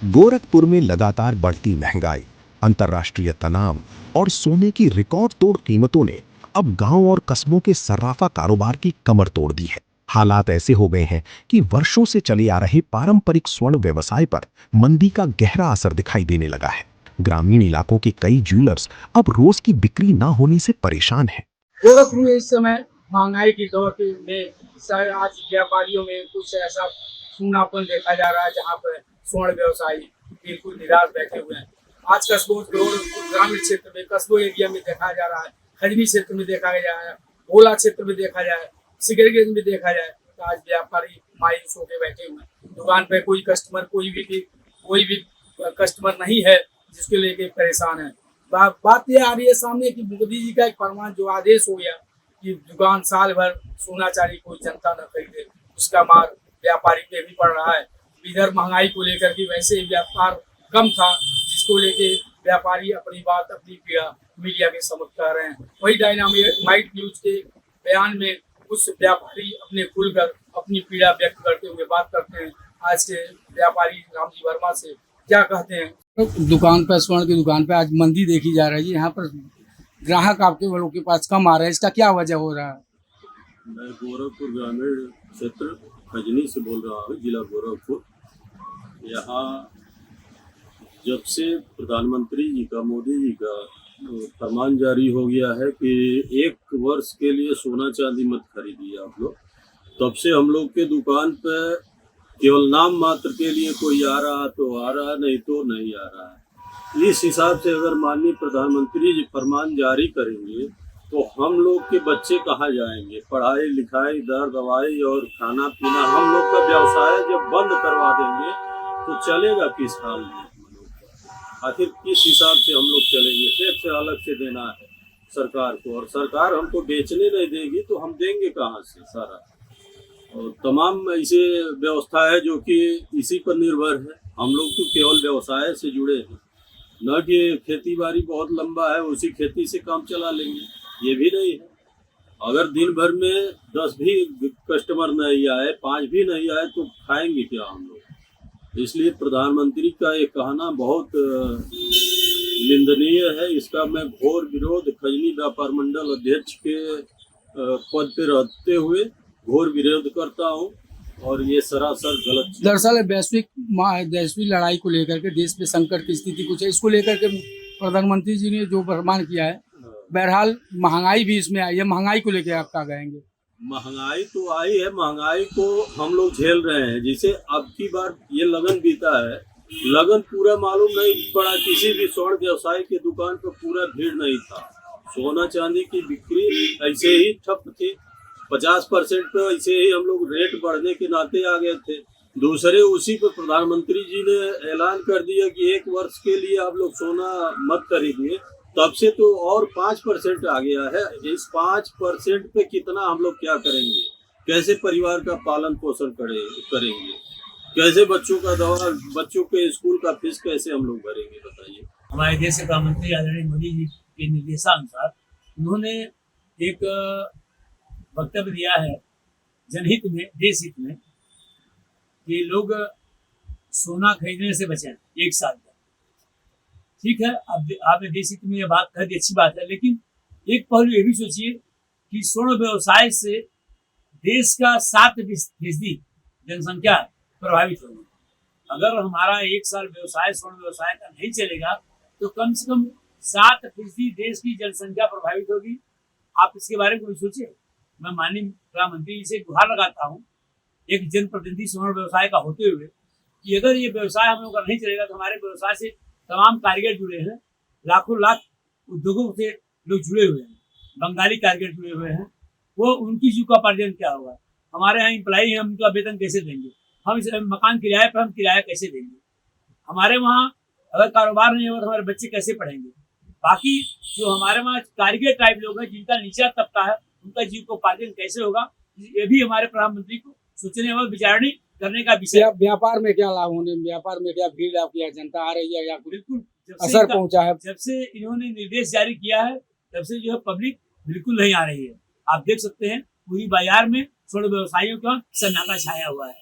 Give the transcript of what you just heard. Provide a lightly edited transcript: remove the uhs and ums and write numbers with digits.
गोरखपुर में लगातार बढ़ती महंगाई, अंतर्राष्ट्रीय तनाव और सोने की रिकॉर्ड तोड़ कीमतों ने अब गांव और कस्बों के सर्राफा कारोबार की कमर तोड़ दी है। हालात ऐसे हो गए हैं कि वर्षों से चले आ रहे पारंपरिक स्वर्ण व्यवसाय पर मंदी का गहरा असर दिखाई देने लगा है। ग्रामीण इलाकों के कई ज्वेलर्स अब रोज की बिक्री ना होने से परेशान हैं। गोरखपुर में इस समय महंगाई की दौर में आज व्यापारियों में कुछ ऐसा सूनापन देखा जा रहा है, जहाँ पर स्वर्ण व्यवसायी बिल्कुल निराश बैठे हुए हैं। आज कस्बों ग्रामीण क्षेत्र में, कस्बों एरिया में देखा जा रहा है, खजनी क्षेत्र में देखा जा रहा है, भोला क्षेत्र में देखा जाए, सिकरगंज में देखा जाए, तो आज व्यापारी मायूस होकर बैठे हुए हैं। दुकान पे कोई भी कस्टमर नहीं है जिसके लेके परेशान है। बात यह आ रही है सामने कि मोदी जी का एक फरमान जो आदेश हो गया कि दुकान साल भर सोना चांदी कोई जनता न खरीदे, उसका मार व्यापारी पे भी पड़ रहा है। इधर महंगाई को लेकर के वैसे ही व्यापार कम था, जिसको लेके व्यापारी अपनी बात, अपनी पीड़ा मीडिया के समक्ष कर रहे हैं। वही डायनामाइट न्यूज के बयान में कुछ व्यापारी अपने खुलकर अपनी पीड़ा व्यक्त करते हुए बात करते हैं। आज के व्यापारी रामजी वर्मा से क्या कहते हैं? दुकान पर, स्वर्ण की दुकान पे आज मंदी देखी जा रही है। यहाँ पर ग्राहक आपके वालों के पास कम आ रहे हैं, इसका क्या वजह हो रहा है? मैं गोरखपुर ग्रामीण क्षेत्र खजनी से बोल रहा हूँ, जिला गोरखपुर। यहाँ जब से प्रधानमंत्री जी का, मोदी जी का फरमान जारी हो गया है कि 1 वर्ष के लिए सोना चांदी मत खरीदिए आप लोग, तब से हम लोग के दुकान पे केवल नाम मात्र के लिए कोई आ रहा तो आ रहा, नहीं तो नहीं आ रहा है। इस हिसाब से अगर माननीय प्रधानमंत्री जी फरमान जारी करेंगे तो हम लोग के बच्चे कहाँ जाएंगे? पढ़ाई लिखाई, दर दवाई और खाना पीना, हम लोग का व्यवसाय जब बंद करवा देंगे तो चलेगा किस हाल में? आखिर किस हिसाब से हम लोग चलेंगे? टैक्स अलग से देना है सरकार को, और सरकार हमको बेचने नहीं देगी तो हम देंगे कहाँ से सारा? और तमाम ऐसे व्यवस्था है जो कि इसी पर निर्भर है। हम लोग तो केवल व्यवसाय से जुड़े हैं, न कि खेती बाड़ी बहुत लंबा है उसी खेती से काम चला लेंगे, ये भी नहीं है। अगर दिन भर में 10 भी कस्टमर नहीं आए, 5 भी नहीं आए तो खाएंगे क्या हम लोग? इसलिए प्रधानमंत्री का ये कहना बहुत निंदनीय है। इसका मैं घोर विरोध खजनी व्यापार मंडल अध्यक्ष के पद पे रहते हुए घोर विरोध करता हूँ, और ये सरासर गलत चीज। दरअसल वैश्विक लड़ाई को लेकर के देश में संकट की स्थिति कुछ है, इसको लेकर के प्रधानमंत्री जी ने जो फरमान किया है, बहरहाल महंगाई भी इसमें आई है। महंगाई को लेकर आप क्या कहेंगे? महंगाई तो आई है, महंगाई को हम लोग झेल रहे हैं। जैसे अब की बार ये लगन बीता है, लगन पूरा मालूम नहीं पड़ा, किसी भी स्वर्ण व्यवसाय की दुकान पर पूरा भीड़ नहीं था। सोना चांदी की बिक्री ऐसे ही ठप थी, 50% पे ऐसे ही हम लोग रेट बढ़ने के नाते आ गए थे। दूसरे उसी पर प्रधानमंत्री जी ने ऐलान कर दिया कि 1 वर्ष के लिए आप लोग सोना मत खरीदिए, तब से तो और 5% आ गया है। इस 5% पे कितना हम लोग क्या करेंगे? कैसे परिवार का पालन पोषण करेंगे? कैसे बच्चों का दवा, बच्चों के स्कूल का फीस कैसे हम लोग भरेंगे? बताइए। हमारे देश के प्रधानमंत्री आदरणीय मोदी जी के निर्देशानुसार उन्होंने एक वक्तव्य दिया है जनहित में, देश हित में, कि लोग सोना खरीदने से बचें 1 साल तक। ठीक है, अब आपने देश हित में ये बात कह दी, अच्छी बात है, लेकिन एक पहलू ये भी सोचिए कि स्वर्ण व्यवसाय से देश का 7% जनसंख्या प्रभावित होगी। अगर हमारा 1 साल व्यवसाय, स्वर्ण व्यवसाय का नहीं चलेगा तो कम से कम 7% देश की जनसंख्या प्रभावित होगी। आप इसके बारे में सोचिए। मैं माननीय प्रधानमंत्री जी से गुहार लगाता हूँ, एक जनप्रतिनिधि स्वर्ण व्यवसाय का होते हुए, कि अगर ये व्यवसाय हम लोग का नहीं चलेगा तो हमारे व्यवसाय से तमाम कारीगर जुड़े हैं, लाखों लाख उद्योगों से लोग जुड़े हुए हैं, बंगाली कारीगर जुड़े हुए हैं, वो उनकी जीविकोपार्जन क्या होगा? हमारे यहाँ एम्प्लॉई हैं, हम उनका वेतन कैसे देंगे? हम इस मकान किराए पर हम किराया कैसे देंगे? हमारे वहाँ अगर कारोबार नहीं होगा तो हमारे बच्चे कैसे पढ़ेंगे? बाकी जो हमारे वहाँ कारीगर टाइप लोग हैं, जिनका निचला तबका है, उनका जीविकोपार्जन कैसे होगा? ये भी हमारे प्रधानमंत्री को सोचने और विचारणी करने का विषय। व्यापार में क्या लाभ होने, व्यापार में क्या भीड़ आपकी जनता आ रही है या बिल्कुल असर पहुंचा है? जब से इन्होंने निर्देश जारी किया है तब से जो है पब्लिक बिल्कुल नहीं आ रही है। आप देख सकते हैं पूरी बाजार में स्वर्ण व्यवसायियों का सन्नाटा छाया हुआ है।